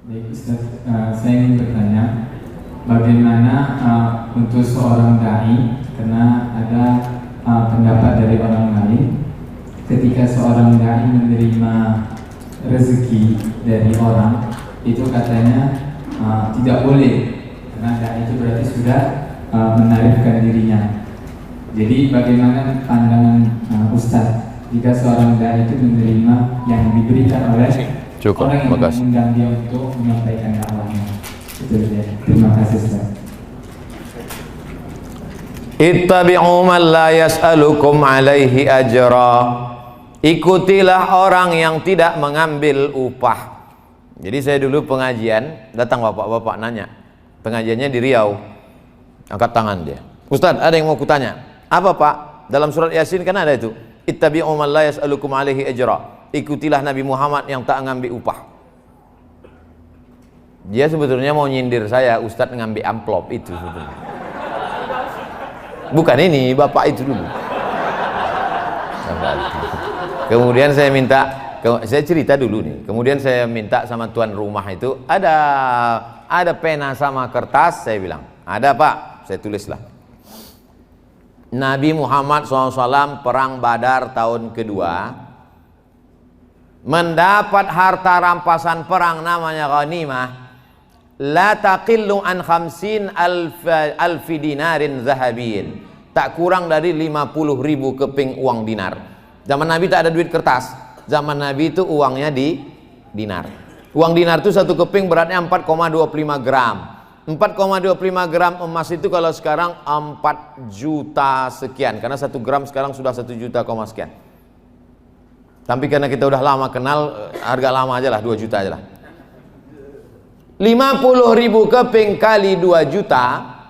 Baik, Ustaz, saya ingin bertanya, bagaimana untuk seorang dai, karena ada pendapat dari orang lain, ketika seorang dai menerima rezeki dari orang, itu katanya tidak boleh, karena dai itu berarti sudah menarifkan dirinya. Jadi bagaimana pandangan Ustaz jika seorang dai itu menerima yang diberikan oleh Cukup, orang yang makasih. mengundang dia untuk menyampaikan dakwahnya? Itu dia. Terima kasih, Ustaz. Ittabi'u man la yas'alukum alaihi ajra. Ikutilah orang yang tidak mengambil upah. Jadi saya dulu pengajian, datang bapak-bapak nanya. Pengajiannya di Riau. Angkat tangan dia. Ustaz, ada yang mau kutanya. Apa, Pak? Dalam surat Yasin kan ada itu. Ittabi'u man la yas'alukum alaihi ajra. Ikutilah Nabi Muhammad yang tak ngambil upah. Dia sebetulnya mau nyindir saya, Ustadz ngambil amplop itu sebetulnya. Bukan ini, bapak itu dulu. Kemudian saya minta, saya cerita dulu nih. Kemudian saya minta sama tuan rumah itu, ada pena sama kertas, saya bilang. Ada, Pak, saya tulislah. Nabi Muhammad SAW perang Badar tahun kedua, mendapat harta rampasan perang namanya ghanimah, la taqillu an 50 alfi dinarin zahabin, tak kurang dari 50.000 keping uang dinar. Zaman Nabi tak ada duit kertas, zaman Nabi itu uangnya di dinar. Uang dinar itu satu keping beratnya 4,25 gram. 4,25 gram emas itu kalau sekarang 4 juta sekian, karena 1 gram sekarang sudah 1 juta sekian. Tapi karena kita udah lama kenal, harga lama aja lah, 2 juta aja lah. 50.000 keping kali 2 juta,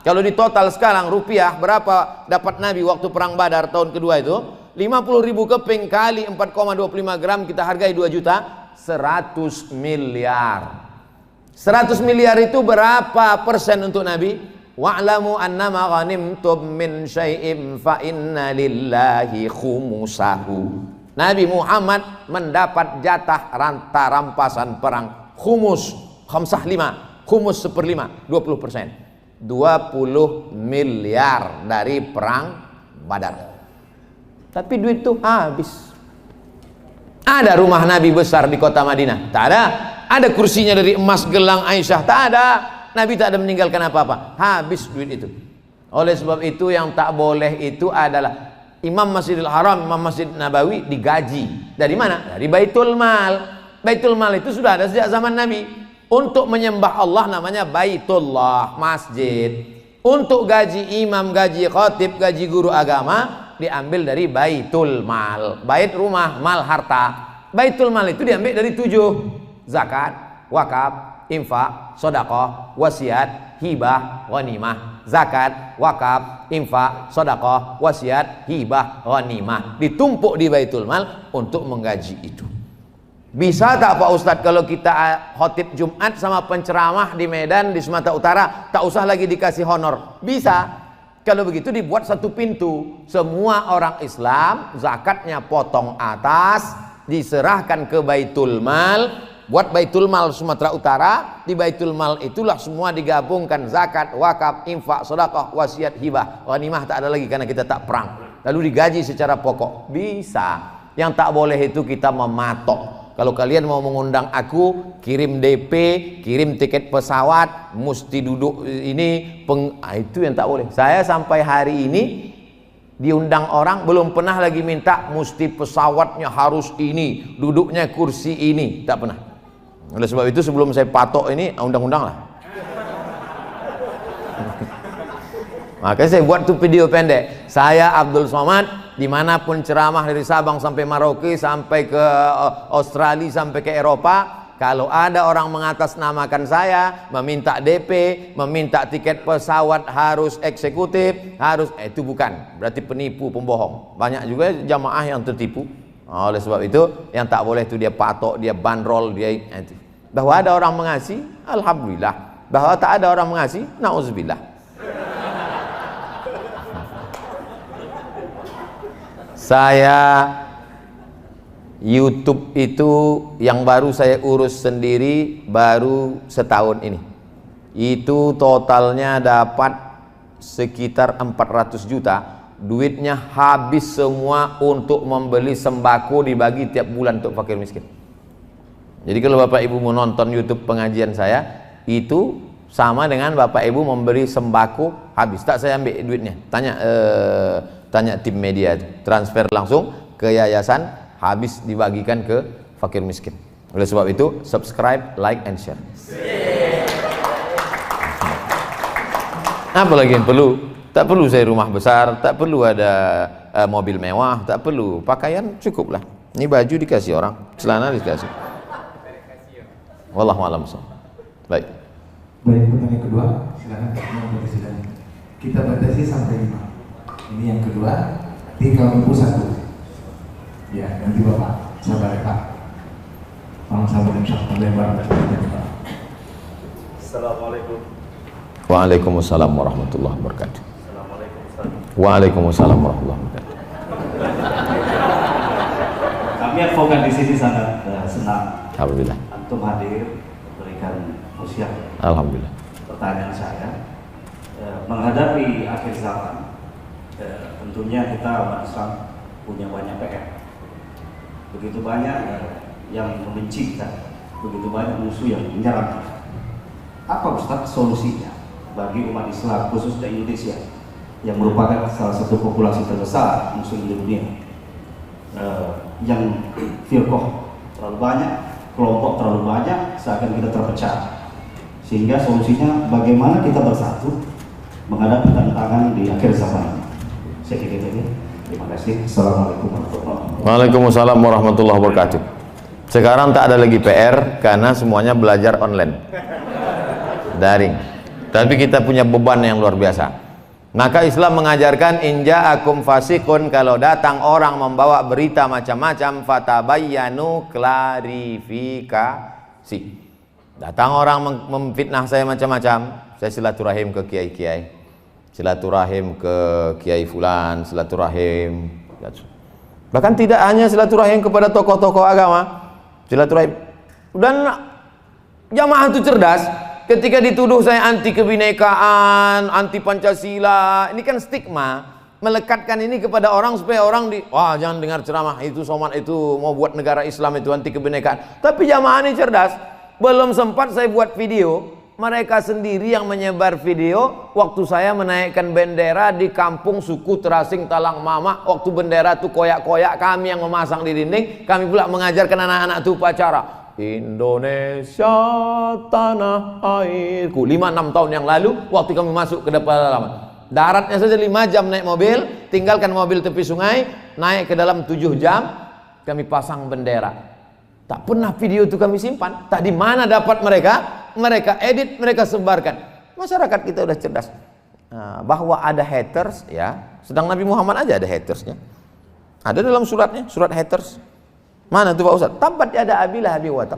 kalau di total sekarang rupiah, berapa dapat Nabi waktu perang Badar tahun kedua itu? 50.000 keping kali 4,25 gram, kita hargai 2 juta, 100 miliar. 100 miliar itu berapa persen untuk Nabi? Wa'lamu annama ghanimtum min syai'in fa inna lillahi khumusahu. Nabi Muhammad mendapat jatah ranta rampasan perang khumus, khamsah 5, khumus 1/5, 20%. 20 miliar dari perang Badar. Tapi duit itu habis. Ada rumah Nabi besar di kota Madinah? Tak ada. Ada kursinya dari emas gelang Aisyah? Tak ada. Nabi tak ada meninggalkan apa-apa. Habis duit itu. Oleh sebab itu yang tak boleh itu adalah Imam Masjidil Haram, Imam Masjid Nabawi digaji. Dari mana? Dari Baitul Mal. Baitul Mal itu sudah ada sejak zaman Nabi. Untuk menyembah Allah namanya Baitullah, masjid. Untuk gaji imam, gaji khatib, gaji guru agama diambil dari Baitul Mal. Bait rumah, mal harta. Baitul Mal itu diambil dari 7: zakat, wakaf, infak, sedekah, wasiat, hibah, ghanimah. Zakat, wakaf, infak, sedekah, wasiat, hibah, ghanimah ditumpuk di Baitul Mal untuk menggaji itu. Bisa tak Pak Ustadz kalau kita khotib Jumat sama penceramah di Medan, di Sumatera Utara, tak usah lagi dikasih honor? Bisa. Kalau begitu dibuat satu pintu, semua orang Islam zakatnya potong atas, diserahkan ke Baitul Mal. Buat Baitul Mal Sumatera Utara, di Baitul Mal itulah semua digabungkan, zakat, wakaf, infak, sedekah, wasiat, hibah, ghanimah tak ada lagi karena kita tak perang. Lalu digaji secara pokok. Bisa. Yang tak boleh itu kita mematok. Kalau kalian mau mengundang aku, kirim DP, kirim tiket pesawat, mesti duduk ini, itu yang tak boleh. Saya sampai hari ini diundang orang belum pernah lagi minta mesti pesawatnya harus ini, duduknya kursi ini, tak pernah. Oleh sebab itu sebelum saya patok ini undang-undang lah. Makanya saya buat tuh video pendek. Saya Abdul Somad, dimanapun ceramah dari Sabang sampai Merauke, sampai ke Australia, sampai ke Eropa, kalau ada orang mengatasnamakan saya, meminta DP, meminta tiket pesawat harus eksekutif, harus itu bukan, berarti penipu, pembohong. Banyak juga jamaah yang tertipu. Oleh sebab itu yang tak boleh itu dia patok, dia bandrol, dia itu. Bahwa ada orang mengasih, alhamdulillah. Bahwa tak ada orang mengasih, nauzubillah. YouTube itu yang baru saya urus sendiri baru setahun ini. Itu totalnya dapat sekitar 400 juta. Duitnya habis semua untuk membeli sembako dibagi tiap bulan untuk fakir miskin. Jadi kalau Bapak Ibu mau nonton YouTube pengajian saya, itu sama dengan Bapak Ibu memberi sembako habis. Tak saya ambil duitnya. Tanya tim media itu. Transfer langsung ke yayasan, habis dibagikan ke fakir miskin. Oleh sebab itu, subscribe, like, and share. Apa lagi yang perlu? Tak perlu saya rumah besar, tak perlu ada mobil mewah, tak perlu. Pakaian cukuplah. Ini baju dikasih orang, celana dikasih. Wallahu a'lam. Baik. Baik, pertanyaan kedua, silakan. Kita batasi sampai 5. Ini yang kedua, tinggal nunggu 1. Ya, nanti Bapak sabar ya Pak. Tolong sabar insyaallah lebar. Assalamualaikum. Waalaikumsalam warahmatullahi wabarakatuh. Assalamualaikum Ustaz. Waalaikumsalam warahmatullahi wabarakatuh. Kami advokat di sini sangat senang Alhamdulillah. antum hadir memberikan usia. Alhamdulillah. Pertanyaan saya, menghadapi akhir zaman, tentunya kita umat Islam punya banyak PR. Begitu banyak yang membenci kita, begitu banyak musuh yang menyerang kita. Apa Ustaz solusinya bagi umat Islam khususnya Indonesia yang merupakan salah satu populasi terbesar muslim di dunia, yang firqah terlalu banyak, kelompok terlalu banyak, seakan kita terpecah, sehingga solusinya bagaimana kita bersatu menghadapi tantangan di akhir zaman. Saya kira itu. Terima kasih. Assalamualaikum warahmatullahi wabarakatuh. Waalaikumsalam warahmatullahi wabarakatuh. Sekarang tak ada lagi PR karena semuanya belajar online, daring. Tapi kita punya beban yang luar biasa. Maka Islam mengajarkan inja'akum fasikun, kalau datang orang membawa berita macam-macam, fatabayyanu, klarifikasi. Datang orang memfitnah saya macam-macam, saya silaturahim ke kiai-kiai, silaturahim ke kiai fulan, silaturahim. Bahkan tidak hanya silaturahim kepada tokoh-tokoh agama, silaturahim. Dan jamaah itu cerdas. Ketika dituduh saya anti kebinekaan, anti Pancasila, ini kan stigma, melekatkan ini kepada orang supaya orang wah jangan dengar ceramah itu, somat itu mau buat negara Islam itu anti kebinekaan. Tapi jamaah ini cerdas. Belum sempat saya buat video, mereka sendiri yang menyebar video waktu saya menaikkan bendera di kampung suku Terasing Talang Mama. Waktu bendera itu koyak-koyak, kami yang memasang di dinding, kami pula mengajarkan anak-anak itu upacara Indonesia tanah airku. 5-6 tahun yang lalu waktu kami masuk ke depan halaman, daratnya saja 5 jam naik mobil, tinggalkan mobil tepi sungai, naik ke dalam 7 jam, kami pasang bendera. Tak pernah video itu kami simpan. Tak di mana dapat mereka edit, mereka sebarkan. Masyarakat kita udah cerdas. Bahwa ada haters, ya. Sedang Nabi Muhammad aja ada hatersnya. Ada dalam suratnya, surat haters. Mana tuh Pak Ustaz? Tampak ada abilah abi watab.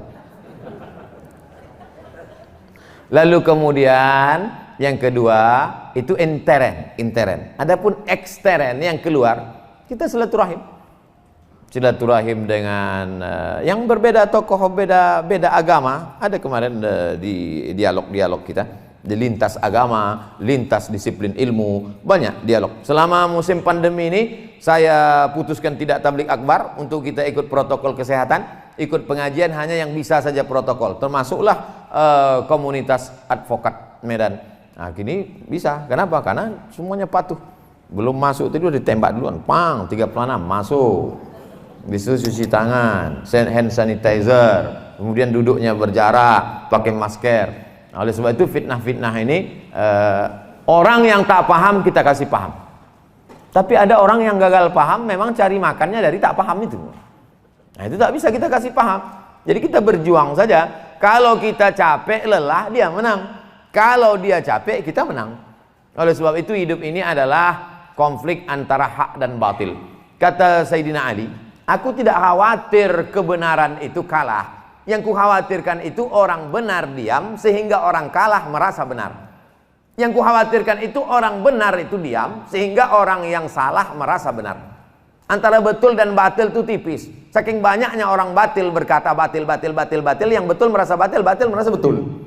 Lalu kemudian yang kedua itu intern. Adapun ekstern yang keluar, kita silaturahim. Silaturahim dengan yang berbeda tokoh, beda agama. Ada kemarin di dialog kita di lintas agama, lintas disiplin ilmu, banyak dialog. Selama musim pandemi ini saya putuskan tidak tablik akbar untuk kita ikut protokol kesehatan, ikut pengajian hanya yang bisa saja protokol, termasuklah komunitas advokat Medan. Nah, kini bisa. Kenapa? Karena semuanya patuh. Belum masuk itu ditembak duluan, pang 36 masuk. Disuruh cuci tangan, hand sanitizer, kemudian duduknya berjarak, pakai masker. Nah, oleh sebab itu fitnah-fitnah ini orang yang tak paham kita kasih paham. Tapi ada orang yang gagal paham, memang cari makannya dari tak paham itu. Nah, itu tak bisa kita kasih paham. Jadi kita berjuang saja. Kalau kita capek, lelah, dia menang. Kalau dia capek, kita menang. Oleh sebab itu hidup ini adalah konflik antara hak dan batil. Kata Sayyidina Ali, aku tidak khawatir kebenaran itu kalah. Yang kukhawatirkan itu orang benar diam sehingga orang kalah merasa benar. Yang kukhawatirkan itu orang benar itu diam sehingga orang yang salah merasa benar. Antara betul dan batil itu tipis. Saking banyaknya orang batil berkata batil, yang betul merasa batil merasa betul.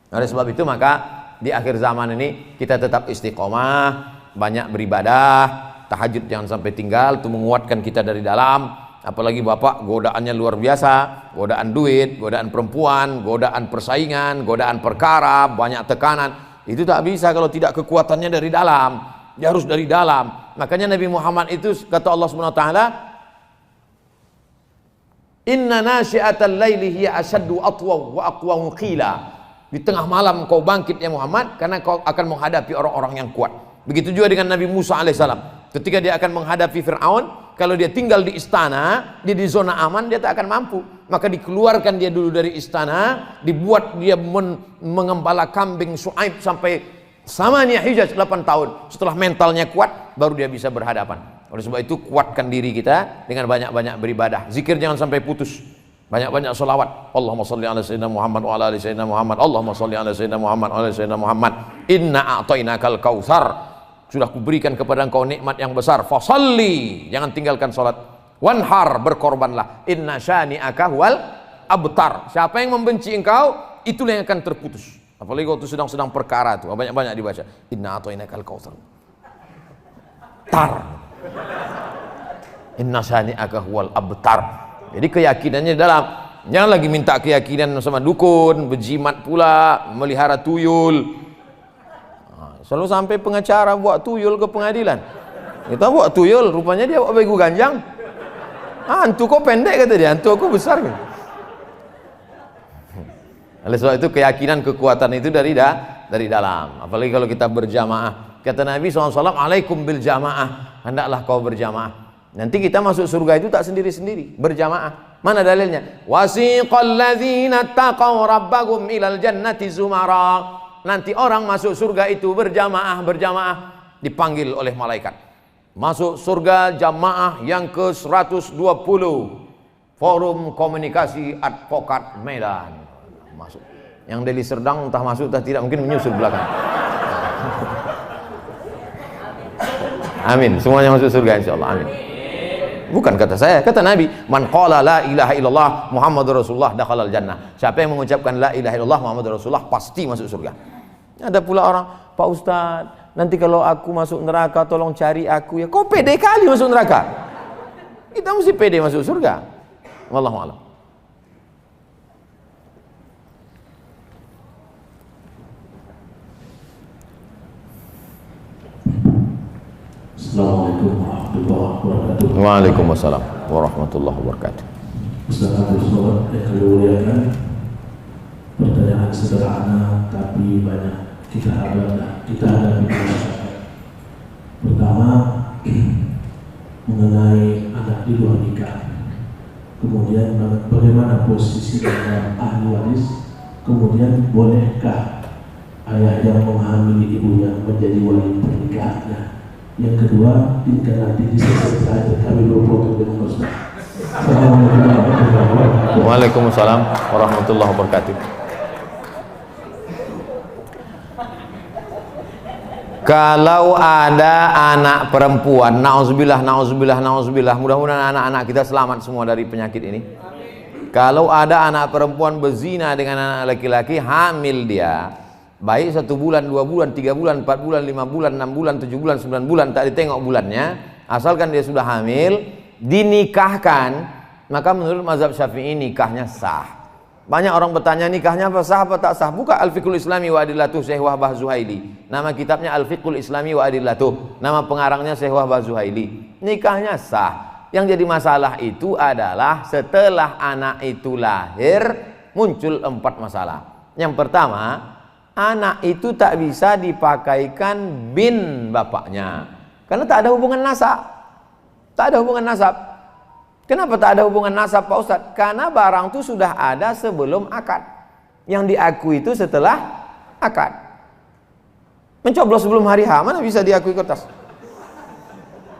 Oleh sebab itu maka di akhir zaman ini kita tetap istiqomah, banyak beribadah, tahajud jangan sampai tinggal, itu menguatkan kita dari dalam. Apalagi bapak godaannya luar biasa, godaan duit, godaan perempuan, godaan persaingan, godaan perkara, banyak tekanan. Itu tak bisa kalau tidak kekuatannya dari dalam. Dia harus dari dalam. Makanya Nabi Muhammad itu kata Allah Subhanahu wa taala, "Inna nasyi'atal laili hiya asyaddu atwa wa aqwamu qila." Di tengah malam kau bangkit ya Muhammad, karena kau akan menghadapi orang-orang yang kuat. Begitu juga dengan Nabi Musa alaihissalam. Ketika dia akan menghadapi Fir'aun, kalau dia tinggal di istana, dia di zona aman, dia tak akan mampu. Maka dikeluarkan dia dulu dari istana, dibuat dia mengembala kambing Shu'aib sampai samanya hijaz 8 tahun. Setelah mentalnya kuat, baru dia bisa berhadapan. Oleh sebab itu kuatkan diri kita dengan banyak-banyak beribadah. Zikir jangan sampai putus. Banyak-banyak sholawat. Allahumma sholli ala sayyidina Muhammad wa ala ali sayyidina Muhammad. Allahumma sholli ala sayyidina Muhammad wa ala ali sayyidina Muhammad. Inna a'tainakal kautsar. Sudah kuberikan kepada engkau nikmat yang besar. Fasalli, jangan tinggalkan salat. Wanhar, berkorbanlah. Inna syani'aka huwal abtar. Siapa yang membenci engkau, itulah yang akan terputus. Apalagi waktu sedang perkara itu, banyak-banyak dibaca. Inna a'tainakal kautsar. Tar. Inna syani'aka huwal abtar. Jadi keyakinannya dalam. Jangan lagi minta keyakinan sama dukun, berjimat pula, melihara tuyul. Selalu sampai pengacara buat tuyul ke pengadilan. Kita buat tuyul, rupanya dia buat begu ganjang. Hantu kok pendek kata dia, hantu aku besar. Oleh sebab itu keyakinan kekuatan itu dari dalam. Apalagi kalau kita berjamaah. Kata Nabi SAW, alaikum bil jamaah. Hendaklah kau berjamaah. Nanti kita masuk surga itu tak sendiri-sendiri, berjamaah. Mana dalilnya? Wasiqal ladzina taqaw rabbahum ilal jannati zumara. Nanti orang masuk surga itu berjamaah, dipanggil oleh malaikat. Masuk surga jamaah yang ke-120. Forum Komunikasi Advokat Medan. Masuk. Yang Deli Serdang entah masuk entah tidak, mungkin menyusul belakang. Amin. Semuanya masuk surga insyaallah. Amin. Bukan kata saya, kata Nabi, man qala la ilaha illallah Muhammadur Rasulullah dakhalal jannah. Siapa yang mengucapkan la ilaha illallah Muhammadur Rasulullah pasti masuk surga. Ada pula orang, Pak Ustaz, nanti kalau aku masuk neraka tolong cari aku ya. Kau pede kali masuk neraka. Kita mesti pede masuk surga. Wallahu a'lam. Assalamualaikum warahmatullahi wabarakatuh. Waalaikumsalam warahmatullahi wabarakatuh. Ustaz Abdul Somad yang kami muliakan, pertanyaan sederhana tapi banyak kita hadapi masyarakat. Pertama, mengenai anak di luar nikah. Kemudian bagaimana posisi dalam ahli waris. Kemudian bolehkah ayah yang menghamili ibunya menjadi wali pernikahannya. Yang kedua, jika nanti diselesaikan kami berfoto dengan Ustaz. Assalamualaikum warahmatullahi wabarakatuh. Waalaikumsalam warahmatullahi wabarakatuh. Kalau ada anak perempuan, nauzubillah, mudah-mudahan anak-anak kita selamat semua dari penyakit ini. Kalau ada anak perempuan berzina dengan anak laki-laki, hamil dia, baik 1 bulan, 2 bulan, 3 bulan, 4 bulan, 5 bulan, 6 bulan, 7 bulan, 9 bulan, tak ditengok bulannya, asalkan dia sudah hamil, dinikahkan, maka menurut mazhab Syafi'i nikahnya sah. Banyak orang bertanya nikahnya apa sah apa tak sah. Buka Al-Fiqhul Islami wa Adillatuh Syekh Wahbah Zuhaili. Nama kitabnya Al-Fiqhul Islami wa Adillatuh. Nama pengarangnya Syekh Wahbah Zuhaili. Nikahnya sah. Yang jadi masalah itu adalah setelah anak itu lahir muncul 4 masalah. Yang pertama, anak itu tak bisa dipakaikan bin bapaknya karena tak ada hubungan nasab. Tak ada hubungan nasab. Kenapa tak ada hubungan nasab Pak Ustadz? Karena barang itu sudah ada sebelum akad. Yang diakui itu setelah akad. Mencoblos sebelum hari H, mana bisa diakui kertas?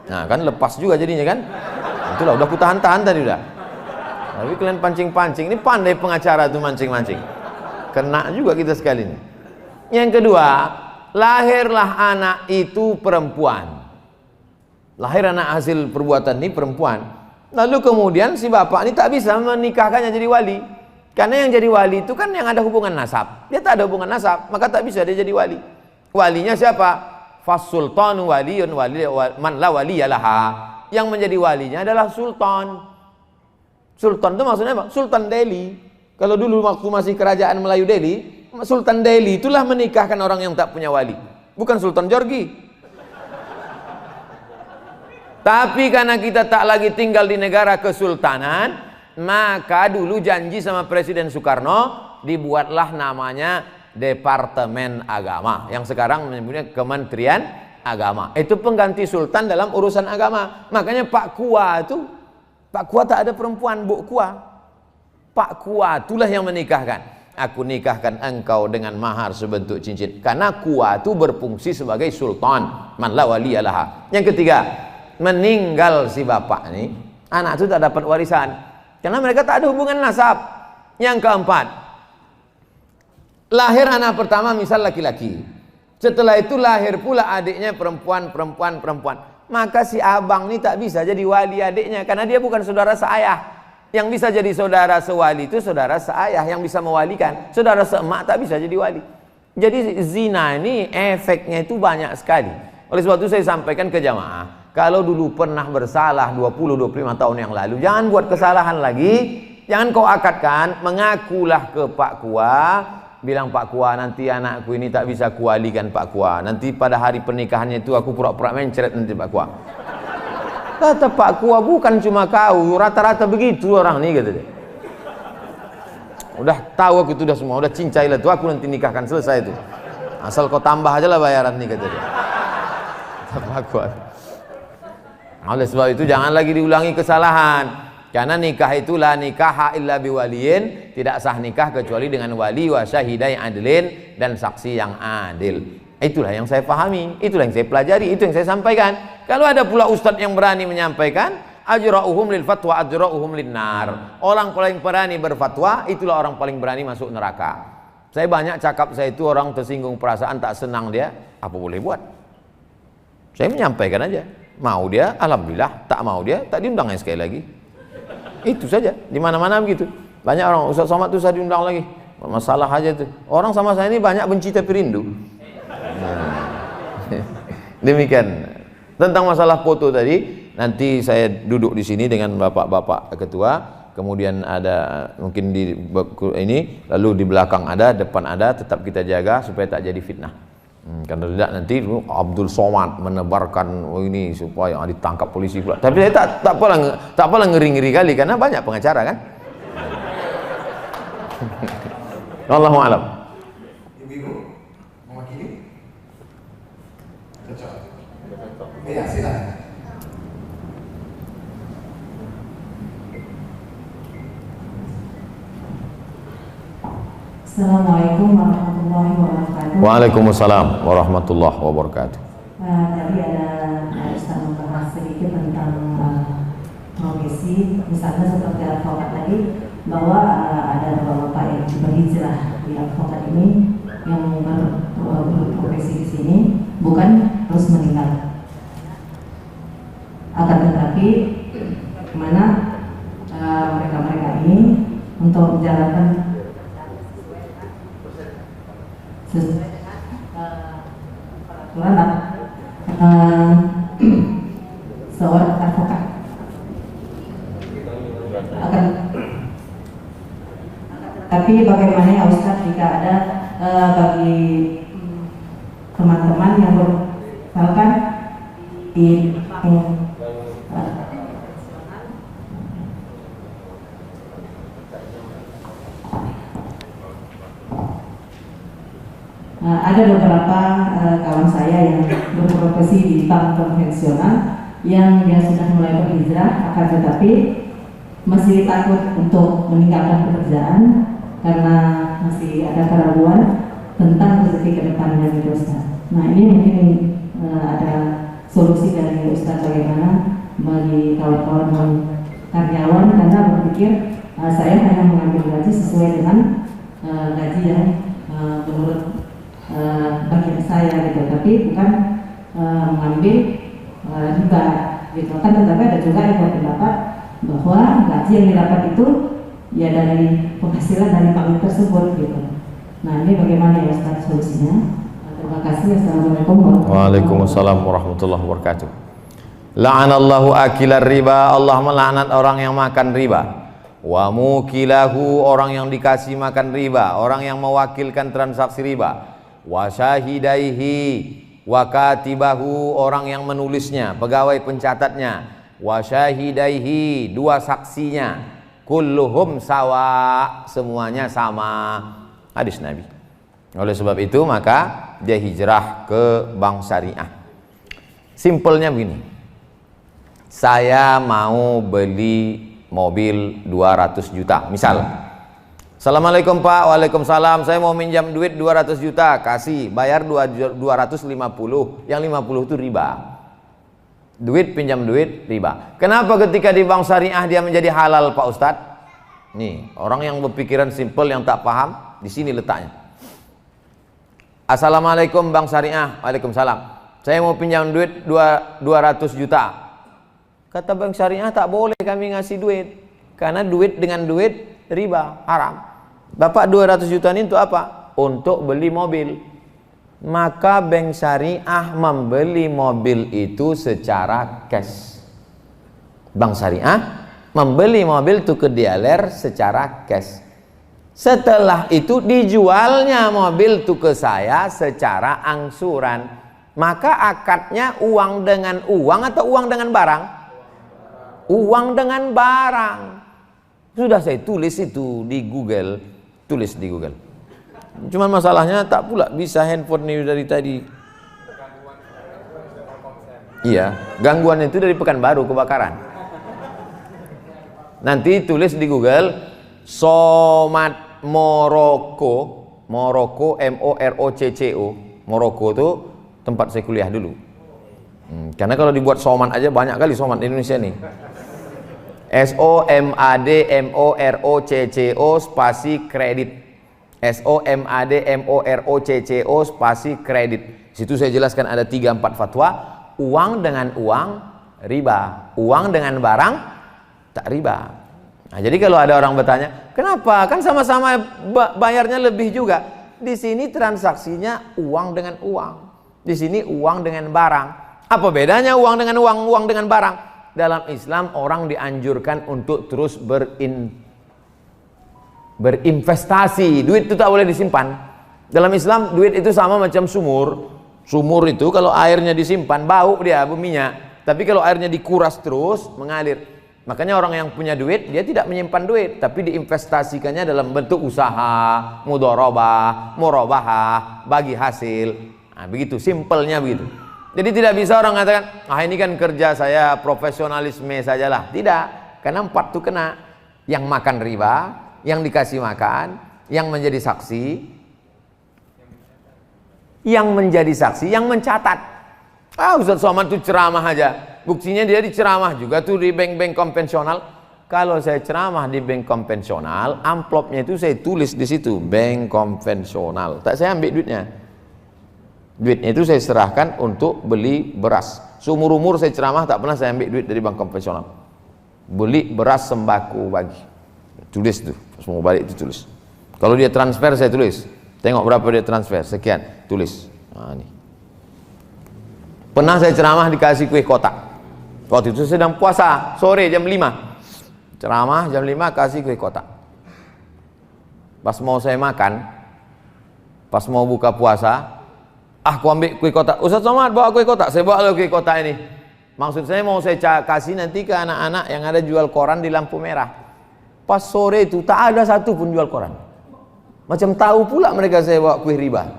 Nah kan lepas juga jadinya kan. Itulah udah kutahan-tahan tadi udah. Tapi kalian pancing-pancing. Ini pandai pengacara tuh mancing-mancing. Kena juga kita sekali ini. Yang kedua, lahirlah anak itu perempuan. Lahir anak hasil perbuatan ini perempuan. Lalu kemudian si bapak ini tak bisa menikahkannya jadi wali. Karena yang jadi wali itu kan yang ada hubungan nasab. Dia tak ada hubungan nasab, maka tak bisa dia jadi wali. Walinya siapa? Fasultanu waliyun man la waliyalaha. Yang menjadi walinya adalah sultan. Sultan itu maksudnya apa? Sultan Delhi. Kalau dulu waktu masih kerajaan Melayu Delhi, Sultan Delhi itulah menikahkan orang yang tak punya wali. Bukan Sultan Jorgi. Tapi karena kita tak lagi tinggal di negara kesultanan, maka dulu janji sama Presiden Soekarno, dibuatlah namanya Departemen Agama, yang sekarang menyebutnya Kementerian Agama. Itu pengganti sultan dalam urusan agama. Makanya Pak Kua itu, Pak Kua tak ada perempuan, Bu Kua. Pak Kua itulah yang menikahkan. Aku nikahkan engkau dengan mahar sebentuk cincin. Karena Kua itu berfungsi sebagai sultan, man la waliyalaha. Yang ketiga, meninggal si bapak ini, anak itu tak dapat warisan karena mereka tak ada hubungan nasab. Yang keempat, lahir anak pertama misal laki-laki, setelah itu lahir pula adiknya perempuan, maka si abang ini tak bisa jadi wali adiknya karena dia bukan saudara seayah. Yang bisa jadi saudara sewali itu saudara seayah yang bisa mewalikan. Saudara seemak tak bisa jadi wali. Jadi zina ini efeknya itu banyak sekali. Oleh sebab itu saya sampaikan ke jamaah, kalau dulu pernah bersalah 20-25 tahun yang lalu, jangan buat kesalahan lagi. Jangan kau akadkan, mengakulah ke Pak Kua, bilang Pak Kua, nanti anakku ini tak bisa kualikan Pak Kua. Nanti pada hari pernikahannya itu aku pura-pura mencret nanti Pak Kua. Kata Pak Kua, bukan cuma kau, rata-rata begitu orang nih, kata dia. Udah tahu aku itu udah semua, udah cincailah tuh, aku nanti nikahkan selesai itu. Asal kau tambah aja lah bayaran nih, kata dia. Kata Pak Kua. Oleh sebab itu jangan lagi diulangi kesalahan. Karena nikah itulah nikah illa biwaliyin, tidak sah nikah kecuali dengan wali wa syahidai adlin dan saksi yang adil. Itulah yang saya pahami, itulah yang saya pelajari, itu yang saya sampaikan. Kalau ada pula ustadz yang berani menyampaikan, ajra'uhum lil fatwa ajra'uhum lin nar. Orang paling berani berfatwa, itulah orang paling berani masuk neraka. Saya banyak cakap saya itu orang tersinggung perasaan, tak senang dia, apa boleh buat? Saya menyampaikan aja. Mau dia, alhamdulillah. Tak mau dia, tak diundangnya sekali lagi. Itu saja, di mana-mana begitu. Banyak orang, Ustaz Somad tuh saya diundang lagi. Masalah aja tuh. Orang sama saya ini banyak benci tapi rindu. Demikian. Tentang masalah foto tadi, nanti saya duduk di sini dengan bapak-bapak ketua, kemudian ada mungkin di ini, lalu di belakang ada, depan ada, tetap kita jaga supaya tak jadi fitnah. Karena tidak nanti Abdul Somad menebarkan ini supaya ditangkap polisi pula. Tapi saya tak apalah ngeri-ngeri kali karena banyak pengacara kan. Wallahu a'lam. Ibu-ibu mewakili? Cocok. Iya, silakan. Assalamualaikum warahmatullahi wabarakatuh. Waalaikumsalam warahmatullahi wabarakatuh. Tadi ada Ustaz membahas sedikit tentang profesi, misalnya seperti advokat tadi, bahwa ada bapak yang berhijrah di advokat ini yang berprofesi di sini bukan terus meninggal. Akan tetapi bagaimana mereka-mereka ini untuk menjalankan sesuai peraturan seorang advokat akan, tapi bagaimana ya Ustaz jika ada bagi teman-teman yang misalkan di ada beberapa kawan saya yang berprofesi di bank konvensional yang dia sudah mulai berhijrah, akan tetapi masih takut untuk meninggalkan pekerjaan karena masih ada keraguan tentang rezeki ke depannya gitu Ustaz. Nah ini mungkin ada solusi dari Ustaz bagaimana bagi kawan-kawan karyawan karena berpikir saya hanya mengambil gaji sesuai dengan gaji yang menurut bagian saya gitu, tapi bukan mengambil riba gitu kan. Tetapi ada juga yang berpendapat bahwa gaji yang didapat itu ya dari penghasilan dari pabrik tersebut gitu. Nah ini bagaimana ya Ustaz solusinya? Terima kasih. Assalamualaikum warahmatullahi wabarakatuh. Waalaikumsalam warahmatullahi wabarakatuh. La'anallahu akilar riba, Allah melaknat orang yang makan riba. Wa mukilahu, orang yang dikasih makan riba, orang yang mewakilkan transaksi riba. Wa syahidaihi, wa katibahu, orang yang menulisnya, pegawai pencatatnya. Wa syahidaihi, dua saksinya. Kulluhum sawa, semuanya sama. Hadis Nabi. Oleh sebab itu maka dia hijrah ke bank syariah. Simpelnya begini, saya mau beli mobil 200 juta misal. Assalamualaikum Pak. Waalaikumsalam, saya mau minjam duit 200 juta, kasih, bayar 250, yang 50 itu riba. Duit pinjam duit riba. Kenapa ketika di bank syariah dia menjadi halal Pak Ustadz? Nih, orang yang berpikiran simpel yang tak paham, di sini letaknya. Assalamualaikum bank syariah. Waalaikumsalam, saya mau pinjam duit 200 juta. Kata bank syariah, tak boleh kami ngasih duit, karena duit dengan duit riba, haram. Bapak 200 juta ini untuk apa? Untuk beli mobil. Maka bank syariah membeli mobil itu secara cash. Bank syariah membeli mobil itu ke dealer secara cash. Setelah itu dijualnya mobil itu ke saya secara angsuran. Maka akadnya uang dengan uang atau uang dengan barang? Uang dengan barang. Sudah saya tulis itu di Google. Tulis di Google. Cuman masalahnya tak pula bisa handphone ini dari tadi. Iya, gangguan itu dari Pekanbaru kebakaran. Nanti tulis di Google Somat Morocco, Morocco MOROCCO. Morocco itu tempat saya kuliah dulu. Karena kalau dibuat somat aja banyak kali somat di Indonesia nih. SOMADMOROCCO spasi kredit. SOMADMOROCCO spasi kredit. Situ saya jelaskan ada 3-4 fatwa. Uang dengan uang riba, uang dengan barang tak riba. Nah, jadi kalau ada orang bertanya, kenapa? Kan sama-sama bayarnya lebih juga. Di sini transaksinya uang dengan uang. Di sini uang dengan barang. Apa bedanya uang dengan uang, uang dengan barang? Dalam Islam orang dianjurkan untuk terus berinvestasi. Duit itu tak boleh disimpan. Dalam Islam duit itu sama macam sumur. Sumur itu kalau airnya disimpan bau dia, berminyak. Tapi kalau airnya dikuras terus mengalir. Makanya orang yang punya duit dia tidak menyimpan duit, tapi diinvestasikannya dalam bentuk usaha, mudharabah, murabahah, bagi hasil. Nah, begitu simpelnya begitu. Jadi tidak bisa orang mengatakan, ah ini kan kerja saya profesionalisme sajalah. Tidak, karena 4 itu kena. Yang makan riba, yang dikasih makan, yang menjadi saksi, yang mencatat. Ah Ustaz Somad itu ceramah aja. Buktinya dia diceramah juga tuh di bank-bank konvensional. Kalau saya ceramah di bank konvensional, amplopnya itu saya tulis di situ bank konvensional. Tak saya ambil duitnya. Duitnya itu saya serahkan untuk beli beras. Seumur-umur saya ceramah tak pernah saya ambil duit dari bank konvensional. Beli beras sembako bagi. Tulis tuh, semua balik itu tulis. Kalau dia transfer saya tulis. Tengok berapa dia transfer, sekian, tulis. Nah, ini. Pernah saya ceramah dikasih kue kotak. Waktu itu sedang puasa, sore jam 5. Ceramah jam 5 kasih kue kotak. Pas mau saya makan, pas mau buka puasa, aku ambil kue kotak. Ustaz Somad bawa kue kotak, saya bawa kue kotak ini. Maksud saya mau saya kasih nanti ke anak-anak yang ada jual koran di lampu merah. Pas sore itu tak ada satu pun jual koran. Macam tahu pula mereka saya bawa kue riba.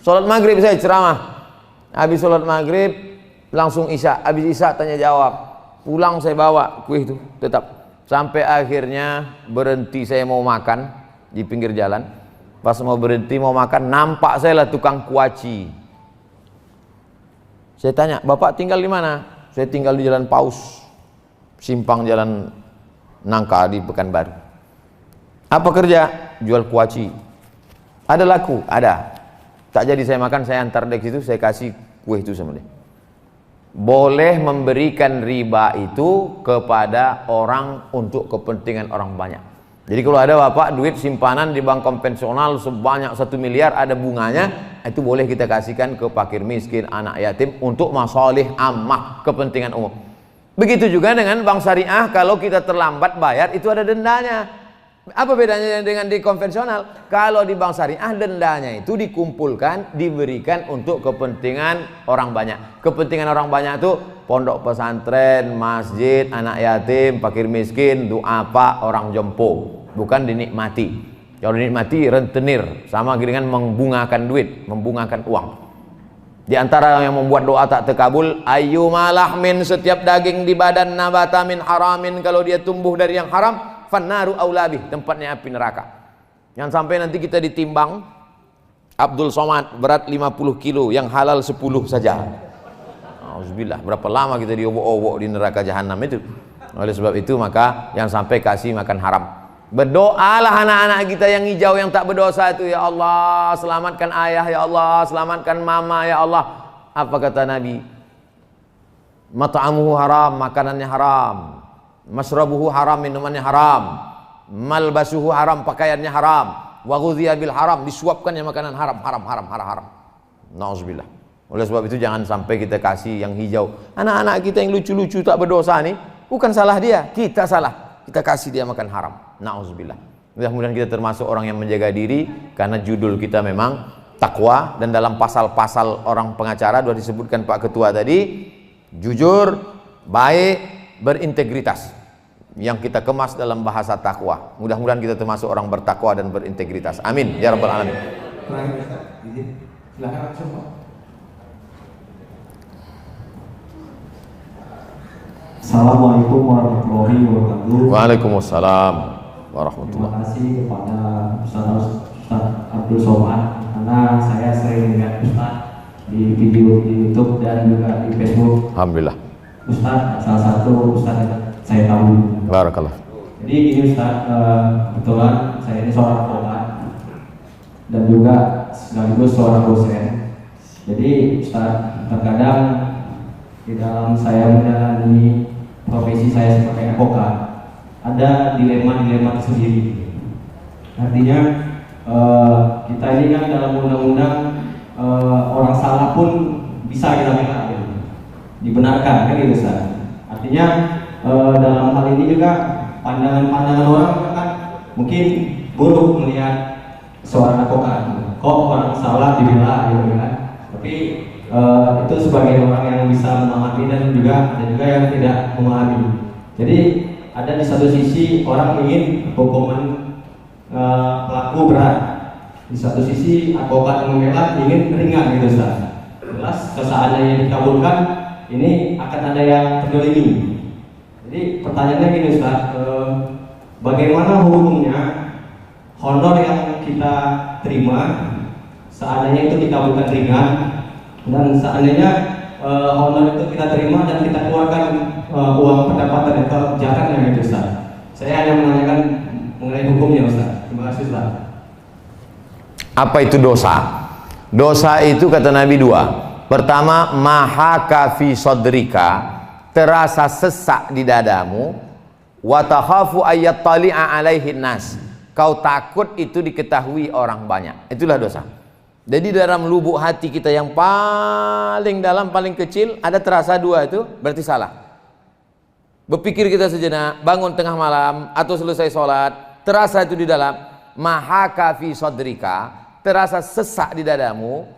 Sholat maghrib saya ceramah. Habis sholat maghrib langsung isya. Habis isya tanya jawab. Pulang saya bawa kue itu tetap. Sampai akhirnya berhenti saya mau makan di pinggir jalan. Pas mau berhenti mau makan, nampak saya lah tukang kuaci. Saya tanya, Bapak tinggal di mana? Saya tinggal di Jalan Paus, simpang Jalan Nangka di Pekanbaru. Apa kerja? Jual kuaci. Ada laku? Ada. Tak jadi saya makan, saya antar dek situ, saya kasih kue itu sama dia. Boleh memberikan riba itu kepada orang untuk kepentingan orang banyak. Jadi kalau ada bapak duit simpanan di bank konvensional sebanyak 1 miliar ada bunganya, itu boleh kita kasihkan ke fakir miskin, anak yatim untuk masalih ammah, kepentingan umum. Begitu juga dengan bank syariah, kalau kita terlambat bayar itu ada dendanya. Apa bedanya dengan di konvensional? Kalau di bank syariah dendanya itu dikumpulkan, diberikan untuk kepentingan orang banyak. Kepentingan orang banyak itu pondok pesantren, masjid, anak yatim, fakir miskin, duafa, orang jompo. Bukan dinikmati. Kalau dinikmati rentenir, sama dengan membungakan duit, membungakan uang. Di antara yang membuat doa tak terkabul, ayyuma lahmin, setiap daging di badan nabata min haramin, kalau dia tumbuh dari yang haram, fannaru aulabih, tempatnya api neraka. Yang sampai nanti kita ditimbang, Abdul Somad berat 50 kilo, yang halal 10 saja. Auzubillah, berapa lama kita diobok-obok di neraka jahanam itu. Oleh sebab itu maka yang sampai kasih makan haram. Berdoalah anak-anak kita yang hijau yang tak berdosa itu, ya Allah selamatkan ayah, ya Allah selamatkan mama, ya Allah. Apa kata Nabi? Mat'amuhu haram, makanannya haram. Masrabuhu haram, minumannya haram. Malbasuhu haram, pakaiannya haram. Wa ghudhiya bil haram, disuapkannya makanan haram, haram. Nauzubillah. Oleh sebab itu jangan sampai kita kasih yang hijau. Anak-anak kita yang lucu-lucu tak berdosa nih, bukan salah dia, kita salah. Kita kasih dia makan haram. Nauzubillah. Mudah-mudahan kita termasuk orang yang menjaga diri, karena judul kita memang takwa, dan dalam pasal-pasal orang pengacara sudah disebutkan Pak Ketua tadi, jujur, baik, berintegritas, yang kita kemas dalam bahasa takwa. Mudah-mudahan kita termasuk orang bertakwa dan berintegritas. Amin ya rabbal alamin. Terakhir Ustaz, izin. Silakan langsung Pak. Assalamualaikum warahmatullahi wabarakatuh. Waalaikumsalam warahmatullahi. Terima kasih kepada Ustaz Abdul Somad, karena saya sering melihat Ustaz di video di YouTube dan juga di Facebook. Alhamdulillah. Ustaz, salah satu Ustaz yang saya tahu. Barakallah. Jadi ini Ustaz, kebetulan saya ini seorang advokat dan juga sekaligus seorang dosen. Jadi Ustaz, terkadang di dalam saya menjalani profesi saya sebagai advokat ada dilema-dilema tersendiri. Artinya kita ini kan dalam undang-undang orang salah pun bisa kita bela, gitu. Dibenarkan kan gitu Ustaz. Artinya dalam hal ini juga pandangan-pandangan orang kan mungkin buruk melihat seorang advokat. Kok orang salah dibela gitu kan. Tapi itu sebagai orang yang bisa memahami dan juga ada juga yang tidak memahami. Jadi ada di satu sisi orang ingin hukuman pelaku berat, di satu sisi advokat yang membela ingin ringan gitu Ustaz. Jelas seandainya dikabulkan ini akan ada yang terdolimi. Jadi pertanyaannya gini Ustaz, bagaimana hukumnya honor yang kita terima seandainya itu dikabulkan ringan, dan seandainya honor itu kita terima dan kita keluarkan uang pendapatan atau jaraknya gitu Ustaz. Saya hanya menanyakan mengenai hukumnya Ustaz. Terima kasih Ustaz. Apa itu dosa? Dosa itu kata Nabi dua. Pertama, mahaka fi sodrika, terasa sesak di dadamu. Wa takhafu ayat tali'a alaihi nas, kau takut itu diketahui orang banyak. Itulah dosa. Jadi dalam lubuk hati kita yang paling dalam, paling kecil, ada terasa dua itu, berarti salah. Berpikir kita sejenak, bangun tengah malam atau selesai sholat, terasa itu di dalam, mahaka fi sodrika, terasa sesak di dadamu,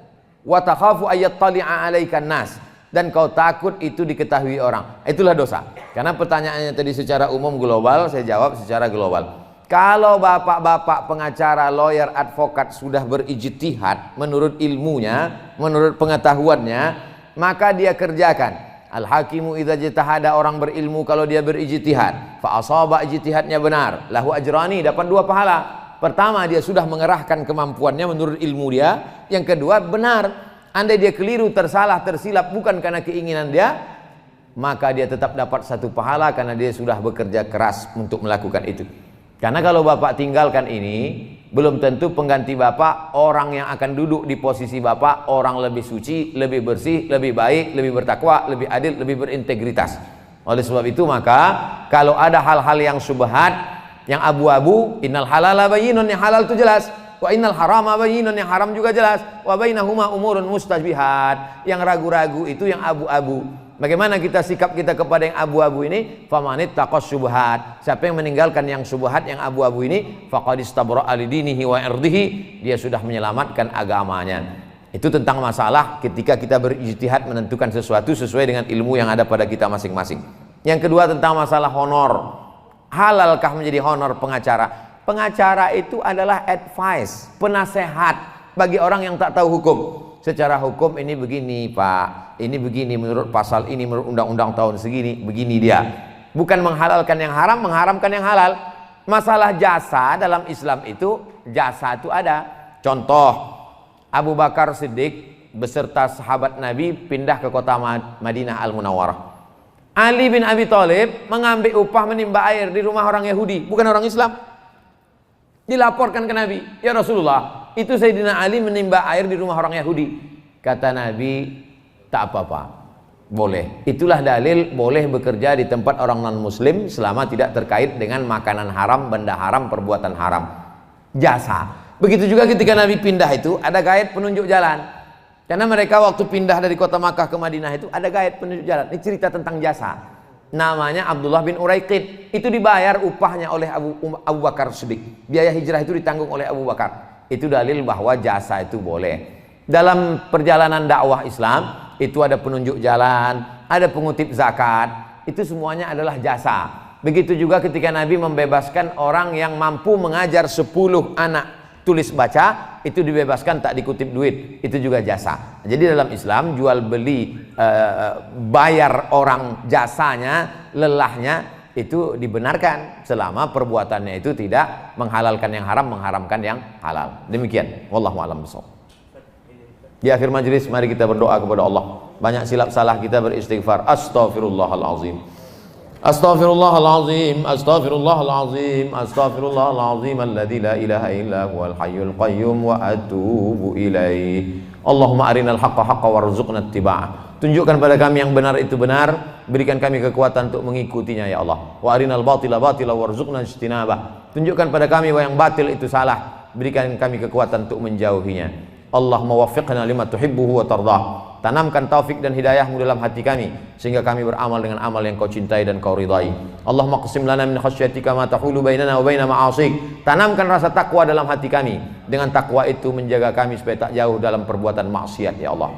wa takhafu ayat tali'a alaikan nas, dan kau takut itu diketahui orang. Itulah dosa. Karena pertanyaannya tadi secara umum global, saya jawab secara global. Kalau bapak-bapak pengacara, lawyer, advokat sudah berijtihad menurut ilmunya, menurut pengetahuannya, maka dia kerjakan. Al-hakimu idza jitahada, orang berilmu kalau dia berijtihad, fa asaba ijtihadnya benar, lahu ajrani, dapat 2 pahala. Pertama, dia sudah mengerahkan kemampuannya menurut ilmu dia. Yang kedua, benar. Andai dia keliru, tersalah, tersilap bukan karena keinginan dia, maka dia tetap dapat 1 pahala karena dia sudah bekerja keras untuk melakukan itu. Karena kalau bapak tinggalkan ini, Belum tentu pengganti bapak orang yang akan duduk di posisi bapak orang lebih suci, lebih bersih, lebih baik, lebih bertakwa, lebih adil, lebih berintegritas. Oleh sebab itu maka kalau ada hal-hal yang syubhat, yang abu-abu, innal halala bayyinun, yang halal itu jelas, wa innal harama bayyinun, yang haram juga jelas, wa bainahuma umurun mustajbihat, yang ragu-ragu itu yang abu-abu. Bagaimana kita sikap kita kepada yang abu-abu ini? Famanit taqas syubhat, siapa yang meninggalkan yang syubhat, yang abu-abu ini, faqad istabra'a lidinihi wa irdihi, dia sudah menyelamatkan agamanya. Itu tentang masalah ketika kita berijtihad menentukan sesuatu sesuai dengan ilmu yang ada pada kita masing-masing. Yang kedua tentang masalah honor. Halalkah menjadi honor pengacara? Pengacara itu adalah advice, penasehat bagi orang yang tak tahu hukum. Secara hukum ini begini Pak, ini begini menurut pasal ini, menurut undang-undang tahun segini, begini dia. Bukan menghalalkan yang haram, mengharamkan yang halal. Masalah jasa dalam Islam itu, jasa itu ada. Contoh, Abu Bakar Siddiq beserta sahabat Nabi pindah ke kota Madinah Al-Munawwarah. Ali bin Abi Thalib mengambil upah menimba air di rumah orang Yahudi, bukan orang Islam. Dilaporkan ke Nabi, ya Rasulullah, itu Sayyidina Ali menimba air di rumah orang Yahudi. Kata Nabi, tak apa-apa, boleh. Itulah dalil boleh bekerja di tempat orang non-muslim selama tidak terkait dengan makanan haram, benda haram, perbuatan haram. Jasa. Begitu juga ketika Nabi pindah itu ada guide penunjuk jalan. Karena mereka waktu pindah dari kota Makkah ke Madinah itu ada guide penunjuk jalan. Ini cerita tentang jasa. Namanya Abdullah bin Uraiqid. Itu dibayar upahnya oleh Abu Bakar Siddiq. Biaya hijrah itu ditanggung oleh Abu Bakar. Itu dalil bahwa jasa itu boleh. Dalam perjalanan dakwah Islam itu ada penunjuk jalan, ada pengutip zakat. Itu semuanya adalah jasa. Begitu juga ketika Nabi membebaskan orang yang mampu mengajar 10 anak tulis baca, itu dibebaskan, tak dikutip duit, itu juga jasa. Jadi dalam Islam jual beli, bayar orang jasanya, lelahnya itu dibenarkan selama perbuatannya itu tidak menghalalkan yang haram, mengharamkan yang halal. Demikian, wallahu a'lam bishawab. Di akhir majelis mari kita berdoa kepada Allah. Banyak silap salah kita beristighfar. Astaghfirullahalazim. Astaghfirullahalazim, astaghfirullahalazim, astaghfirullahalazim alladzi la ilaha illa huwal hayyul qayyum wa atubu ilaih. Allahumma arinal haqqa haqqa warzuqna ittiba'ah. Tunjukkan pada kami yang benar itu benar, berikan kami kekuatan untuk mengikutinya ya Allah. Wa arinal batila batila warzuqna ijtinabah. Tunjukkan pada kami bahwa yang batil itu salah, berikan kami kekuatan untuk menjauhinya. Allahumma waffiqna lima tuhibbuhu wa tardah. Tanamkan taufik dan hidayahmu dalam hati kami sehingga kami beramal dengan amal yang kau cintai dan kau ridai. Allahumma qsim lana min khasyatika ma tahulu bainana wa baina ma'asik. Tanamkan rasa takwa dalam hati kami. Dengan takwa itu menjaga kami supaya tak jauh dalam perbuatan maksiat ya Allah.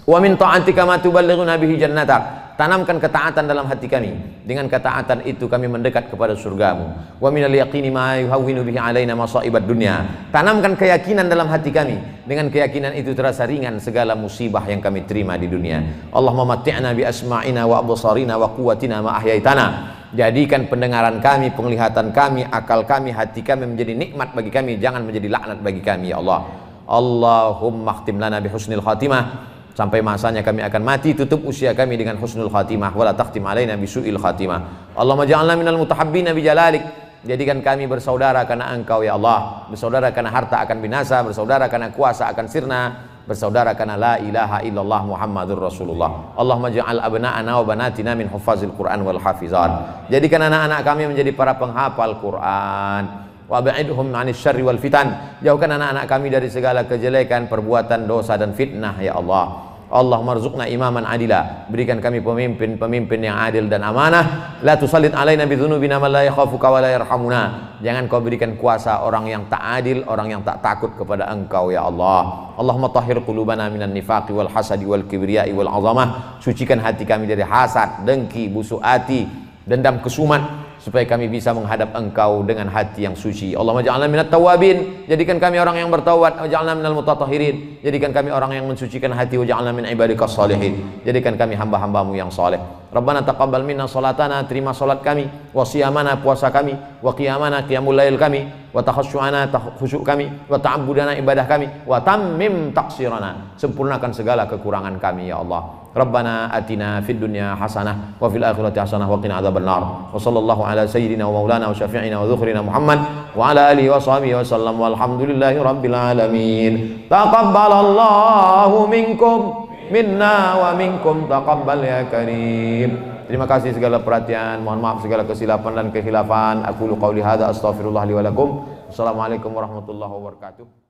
Wa min ta'atika ma tuballighuna bihi jannatak. Tanamkan ketaatan dalam hati kami. Dengan ketaatan itu kami mendekat kepada surgamu. Wa minal yaqini ma yuhawwinu bihi alaina masa'ibad dunya. Tanamkan keyakinan dalam hati kami. Dengan keyakinan itu terasa ringan segala musibah yang kami terima di dunia. Allahumma matti'na bi asma'ina wa absarina wa quwwatina ma ahyaitana. Jadikan pendengaran kami, penglihatan kami, akal kami, hati kami menjadi nikmat bagi kami, jangan menjadi laknat bagi kami ya Allah. Allahumma khtim lana bi husnil khatimah. Sampai masanya kami akan mati, tutup usia kami dengan husnul khatimah, wala takhtim alaina bisu'il khatimah. Allahumma ja'alna minal mutahabbina bijalalik. Jadikan kami bersaudara karena Engkau ya Allah, bersaudara karena harta akan binasa, bersaudara karena kuasa akan sirna, bersaudara karena la ilaha illallah Muhammadur Rasulullah. Allahumma ja'al abna'ana wa banatina min huffazil Qur'an wal hafizan. Jadikan anak-anak kami menjadi para penghafal Quran. Wa ba'idhum 'anil syarri wal fitan. Jauhkan anak-anak kami dari segala kejelekan, perbuatan dosa dan fitnah ya Allah. Allahumma rzuqna imaman adila. Berikan kami pemimpin yang adil dan amanah. La tusallit alaina bidzunubina man la yakhafuka wa la yarhamuna. Jangan kau berikan kuasa orang yang tak adil, orang yang tak takut kepada Engkau ya Allah. Allahumma tahhir qulubana minan nifaqi wal hasadi wal kibriyai wal azamah. Sucikan hati kami dari hasad, dengki, busuk hati, dendam, kesumat, supaya kami bisa menghadap Engkau dengan hati yang suci. Allahumma ja'alna minat tawabin. Jadikan kami orang yang bertaubat. Waj'alna minal mutatahhirin. Jadikan kami orang yang mensucikan hati. Waj'alna min ibadikas salihin. Jadikan kami hamba-hambamu yang saleh. Rabbana taqabbal minna salatana, terima salat kami, wa siyamana, puasa kami, wa qiyamana, qiyamul lail kami, wa takhasyu'ana, khusyuk kami, wa ta'abbudana, ibadah kami, wa tammim taqsirana, sempurnakan segala kekurangan kami ya Allah. Rabbana atina fid dunya hasanah wa fil akhirati hasanah wa qina adzabannar. Wa sallallahu ala sayyidina wa maulana wa syafi'ina wa dzukhrina Muhammad wa ala alihi wa sahbihi wa sallam walhamdulillahi rabbil alamin. Taqabbalallahu minkum minna wa minkum taqabbal ya karim. Terima kasih segala perhatian, mohon maaf segala kesilapan dan kekhilafan. Aku qauli hadza astaghfirullah li wa lakum. Assalamualaikum warahmatullahi wabarakatuh.